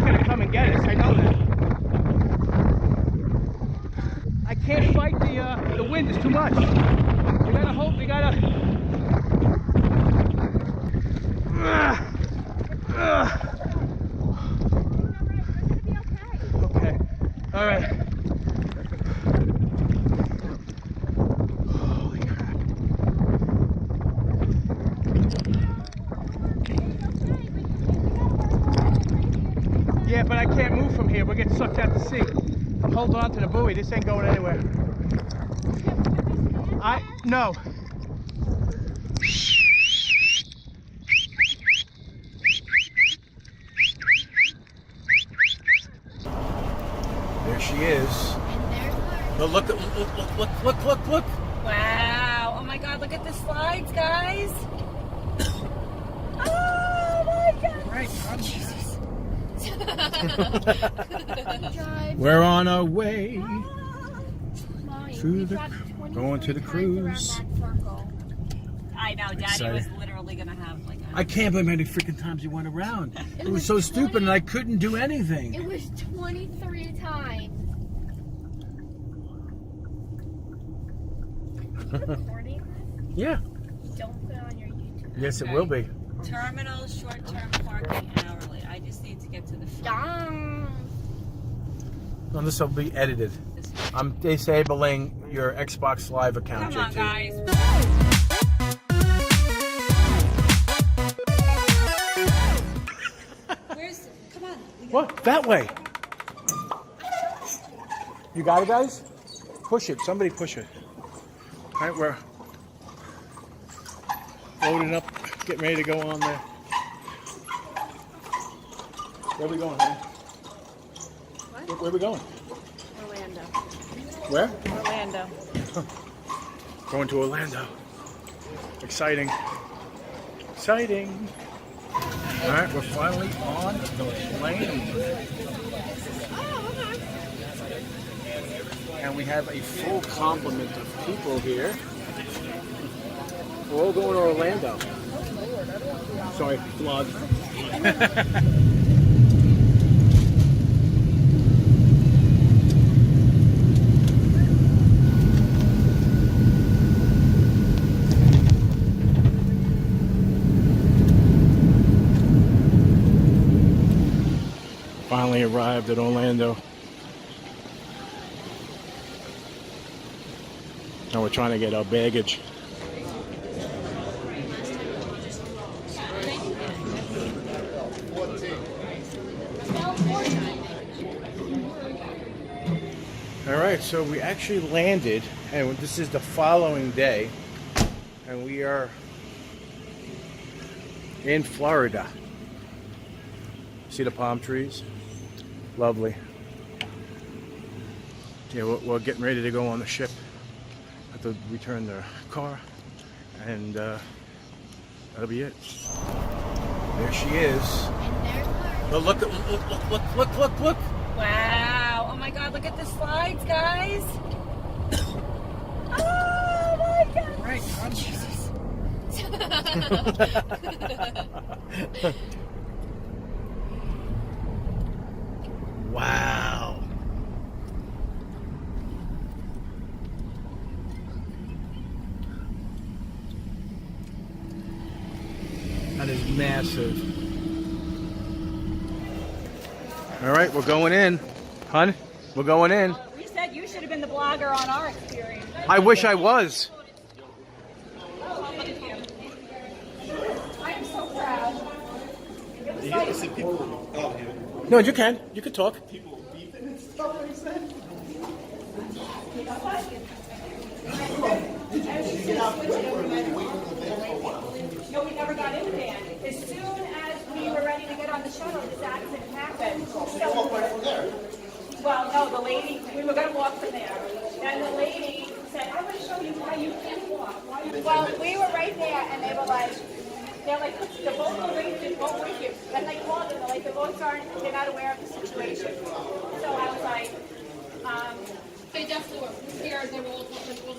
gonna come and get us. I know that. I can't fight the wind. It's too much. We gotta hope. We gotta. Okay. All right. Holy crap. Yeah, but I can't move from here. We'll get sucked out to sea. I'm holding on to the buoy. This ain't going anywhere. No. There she is. But look, look. Wow. Oh my God, look at the slides, guys. Oh my God. Right, Jesus. We're on our way Through going to the cruise. I know, Daddy Excited. was literally gonna have like I can't believe how many freaking times you went around. It was so stupid and I couldn't do anything. It was 23 times. Recording? Yeah. Don't put it on your YouTube. Yes, it will be. terminal, short-term parking, hourly. I just need to get to the front. Well, this will be edited. I'm disabling your Xbox Live account, Come on, JT. guys. Come on. What? That way. You got it, guys? Push it. Somebody push it. All right, we're loading up, getting ready to go on there. Where are we going, honey? What? Where are we going? Orlando. Where? Orlando. Going to Orlando. Exciting. Exciting. All right, we're finally on the plane. And we have a full complement of people here. We're all going to Orlando. Sorry, vlog. Finally arrived at Orlando. Now we're trying to get our baggage. All right, so we actually landed, and this is the following day, and we are in Florida. See the palm trees? Lovely. Yeah, we're getting ready to go on the ship. Have to return the car, and that'll be it. There she is. But look, look. Wow. Oh my God, look at the slides, guys. Oh my God. Right, Jesus. Wow. That is massive. All right, we're going in. Hun, we're going in. We said you should have been the blogger on our experience. I wish I was. Oh, thank you. I am so proud. No, you can. You can talk. No, we never got in the van. As soon as we were ready to get on the shuttle, this accident happened. Well, no, the lady, we were going to walk from there. And the lady said, I'm going to show you why you can't walk. Well, we were right there, and they were like, the boat will wait with you. And they called and they're like, the boats they're not aware of the situation. So I was like, They definitely were scared. They were all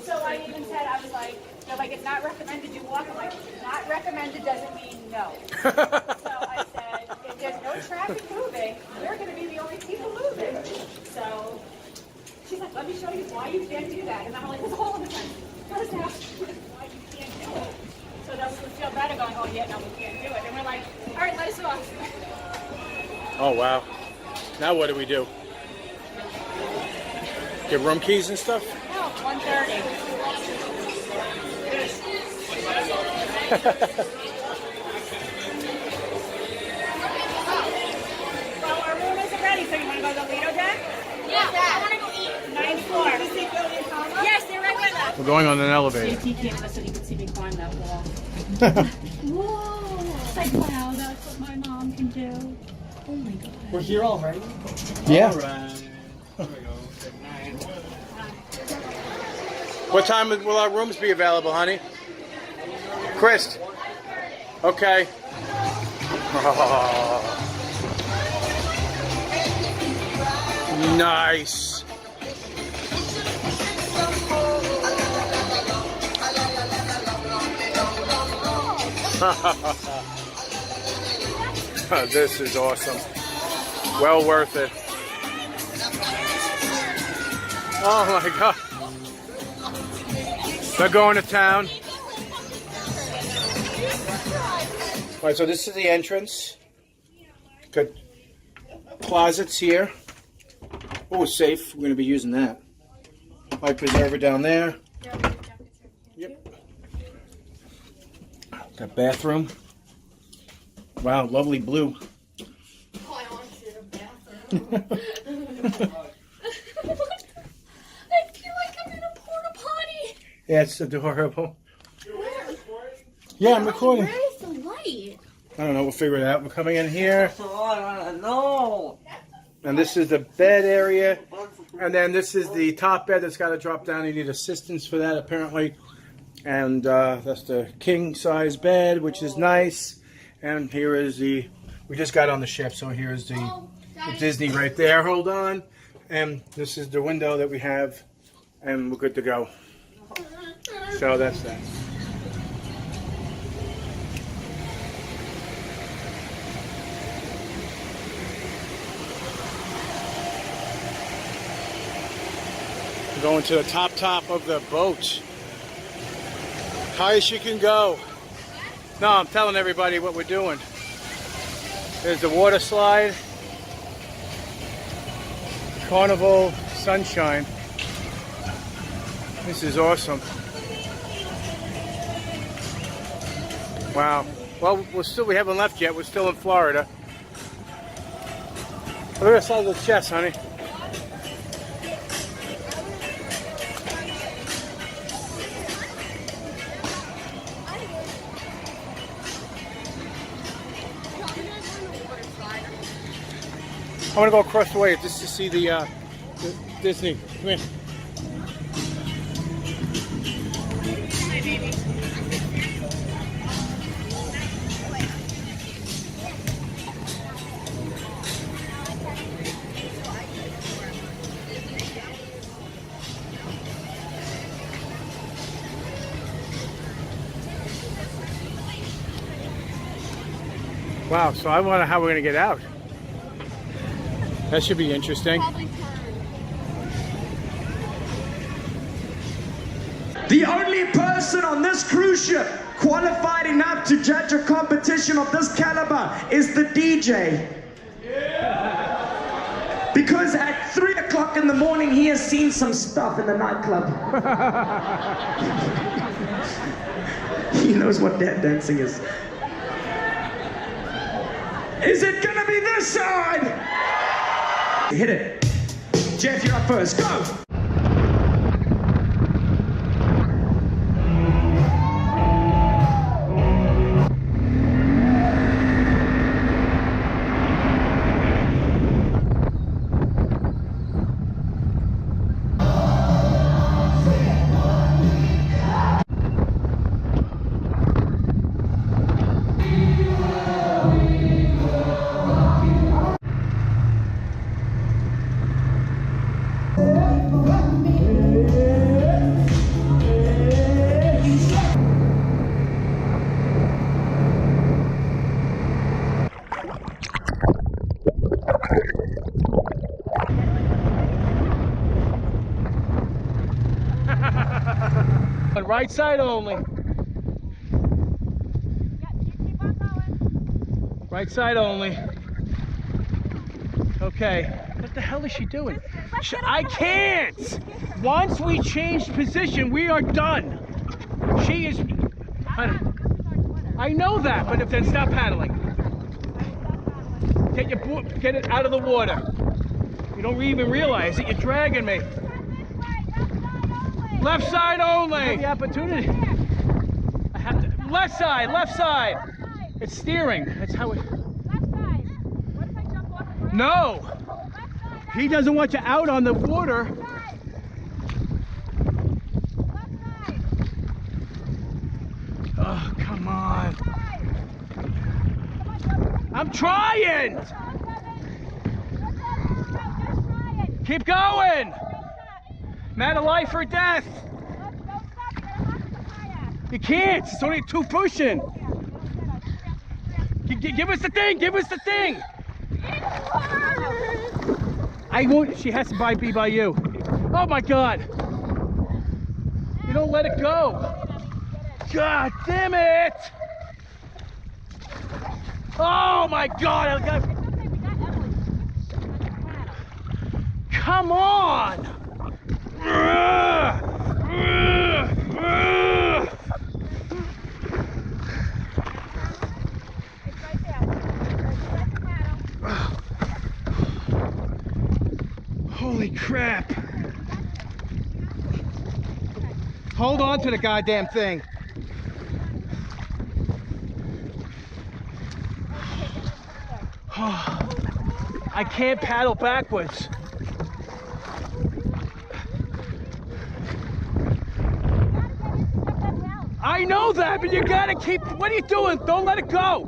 so I even said, I was like, they're like, it's not recommended you walk. I'm like, not recommended doesn't mean no. So I said, there's no traffic moving. We're going to be the only people moving. So she's like, let me show you why you can't do that. And I'm like, there's a hole in the fence. First ask why you can't do it. So then we feel better going, oh yeah, no, we can't do it. And we're like, all right, let us off. Oh, wow. Now what do we do? Get room keys and stuff? No, 1:30. Well, our room isn't ready, so you want to go to the Lido deck? Yeah, I want to go eat. 9th floor. Yes, they're right with us. We're going on an elevator. JT came with us so he could see me climb that wall. Whoa! It's like, wow, that's what my mom can do. Oh my god. We're here already? Yeah. All right. There we go. Good night. What time will our rooms be available, honey? Chris. Okay. Oh. Nice. This is awesome. Well worth it. Oh my God. They're going to town. All right, so this is the entrance. Got closets here. Oh, it's safe. We're going to be using that. Life preserver down there. Yep. Got bathroom. Wow, lovely blue. Oh, I want to see the bathroom. I feel like I'm in a porta potty. Yeah, it's adorable. Where? Yeah, I'm recording. Where is the light? I don't know. We'll figure it out. We're coming in here. No. And this is the bed area. And then this is the top bed that's got to drop down. You need assistance for that, apparently. And that's the king size bed, which is nice. And here is the, we just got on the ship, so here's the Disney right there. Hold on. And this is the window that we have. And we're good to go. So that's that. We're going to the top of the boat. Highest you can go. No, I'm telling everybody what we're doing. There's the water slide. Carnival sunshine. This is awesome. Wow. Well, we haven't left yet. We're still in Florida. Look at the size of the chest, honey. I want to go across the way just to see the Disney. Come here. Wow, so I wonder how we're going to get out. That should be interesting. The only person on this cruise ship qualified enough to judge a competition of this caliber is the DJ. Yeah. Because at 3 o'clock in the morning he has seen some stuff in the nightclub. He knows what that dancing is. Is it gonna be this side? Hit it. Jeff, you're up first. Go! Right side only. Right side only. Okay. What the hell is she doing? I can't! Once we change position, we are done. She is... I know that, but if then stop paddling. Get it out of the water. You don't even realize it. You're dragging me. Left side only. I have the opportunity. I have to. Left side. Left side. It's steering. That's how it. No. He doesn't want you out on the water. Oh, come on. I'm trying. Keep going. Matter of life or death. You can't. It's only two pushing. Give us the thing. Give us the thing. I won't. She has to be by you. Oh my God. You don't let it go. God damn it. Oh my God. Come on. Holy crap. Hold on to the goddamn thing. I can't paddle backwards. I know that, but you gotta keep, what are you doing? Don't let it go.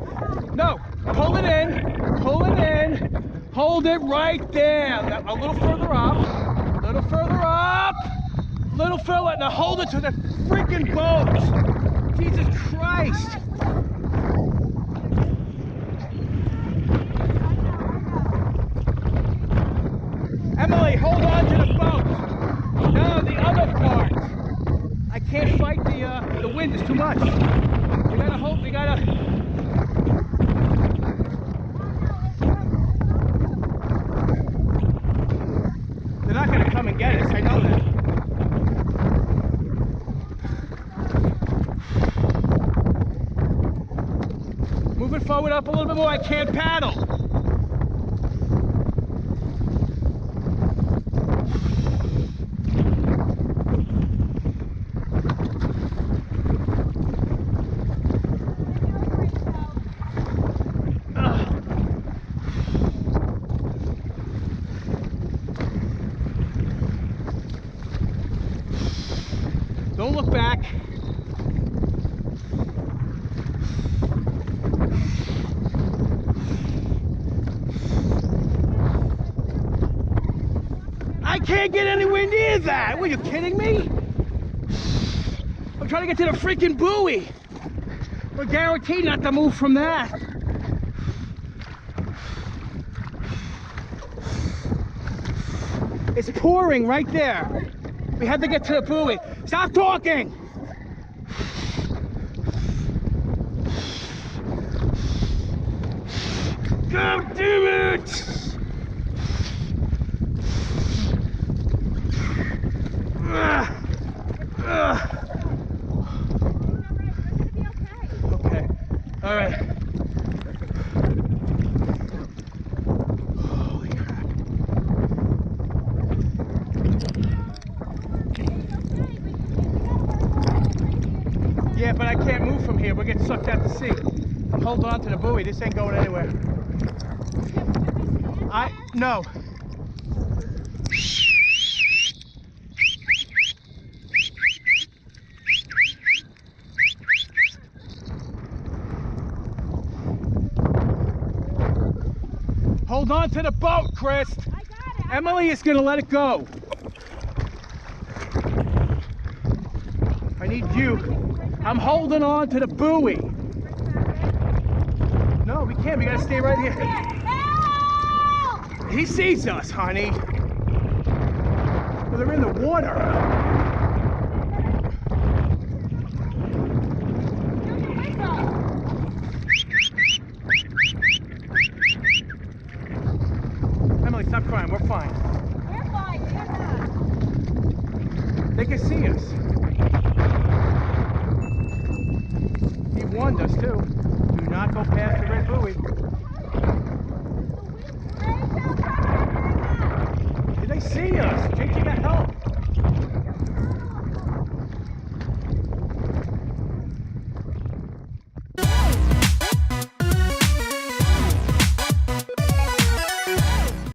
No, pull it in, hold it right there. A little further up, a little further up, a little further, now hold it to the freaking boat. Jesus Christ. Emily, hold on to the boat. No, the other part. I can't fight the wind, it's too much. We gotta hold, we gotta... They're not gonna come and get us, I know that. Move it forward up a little bit more, I can't paddle. Don't look back. I can't get anywhere near that. Were you kidding me? I'm trying to get to the freaking buoy. We're guaranteed not to move from that. It's pouring right there. We had to get to the buoy. Stop talking! God damn it! Okay. All right. Holy crap. Yeah, but I can't move from here. We'll get sucked out to sea. I'm holding on to the buoy. This ain't going anywhere. No. Hold on to the boat, Chris. I got it. Emily is going to let it go. I need you. I'm holding on to the buoy. No, we can't. We got to stay right here. Help! He sees us, honey. Well, they're in the water. Emily, stop crying. We're fine. We're fine. We're not. They can see us. He warned us too. Do not go past the red buoy.